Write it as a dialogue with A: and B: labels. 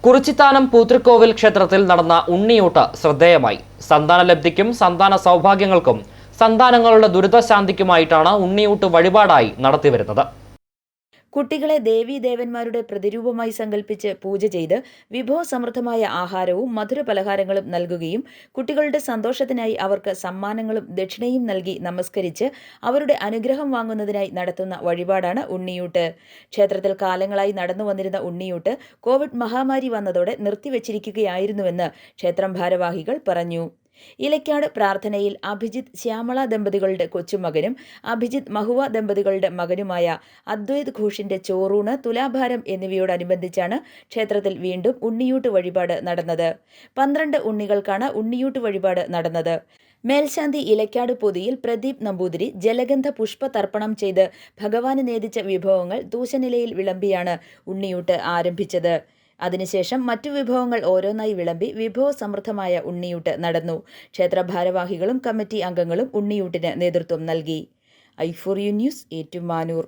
A: കുറിച്ചിത്താനം പൂതൃക്കോവിൽ ക്ഷേത്രത്തിൽ നടന്ന ഉണ്ണിയൂട്ട് ശ്രദ്ധേയമായി. സന്താനലബ്ധിക്കും സന്താന സൗഭാഗ്യങ്ങൾക്കും സന്താനങ്ങളുടെ ദുരിതശാന്തിക്കുമായിട്ടാണ് ഉണ്ണിയൂട്ട് വഴിപാടായി നടത്തിവരുന്നത്.
B: കുട്ടികളെ ദേവീദേവന്മാരുടെ പ്രതിരൂപമായി സങ്കല്പിച്ച് പൂജ ചെയ്ത് വിഭവസമൃദ്ധമായ ആഹാരവും മധുരപലഹാരങ്ങളും നൽകുകയും കുട്ടികളുടെ സന്തോഷത്തിനായി അവർക്ക് സമ്മാനങ്ങളും ദക്ഷിണയും നൽകി നമസ്കരിച്ച് അവരുടെ അനുഗ്രഹം വാങ്ങുന്നതിനായി നടത്തുന്ന വഴിപാടാണ് ഉണ്ണിയൂട്ട്. ക്ഷേത്രത്തിൽ കാലങ്ങളായി നടന്നു വന്നിരുന്ന ഉണ്ണിയൂട്ട് കോവിഡ് മഹാമാരി വന്നതോടെ നിർത്തിവച്ചിരിക്കുകയായിരുന്നുവെന്ന് ക്ഷേത്രം ഭാരവാഹികൾ പറഞ്ഞു. ഇലക്കാട് പ്രാർത്ഥനയിൽ അഭിജിത്ത് ശ്യാമള ദമ്പതികളുടെ കൊച്ചുമകനും അഭിജിത്ത് മഹുവ ദമ്പതികളുടെ മകനുമായ അദ്വൈത് ഘോഷിന്റെ ചോറൂണ്, തുലാഭാരം എന്നിവയോടനുബന്ധിച്ചാണ് ക്ഷേത്രത്തിൽ വീണ്ടും ഉണ്ണിയൂട്ട് വഴിപാട് നടന്നത്. 12 ഉണ്ണികൾക്കാണ് ഉണ്ണിയൂട്ട് വഴിപാട് നടന്നത്. മേൽശാന്തി ഇലക്കാട് പൊതിയിൽ പ്രദീപ് നമ്പൂതിരി ജലഗന്ധ പുഷ്പ തർപ്പണം ചെയ്ത് ഭഗവാന് നേദിച്ച വിഭവങ്ങൾ തൂശനിലയിൽ വിളമ്പിയാണ് ഉണ്ണിയൂട്ട് ആരംഭിച്ചത്. അതിനുശേഷം മറ്റു വിഭവങ്ങൾ ഓരോന്നായി വിളമ്പി വിഭവസമൃദ്ധമായ ഉണ്ണിയൂട്ട് നടന്നു. ക്ഷേത്ര ഭാരവാഹികളും കമ്മിറ്റി അംഗങ്ങളും ഉണ്ണിയൂട്ടിന് നേതൃത്വം നൽകി. i4u news, Ettumanoor.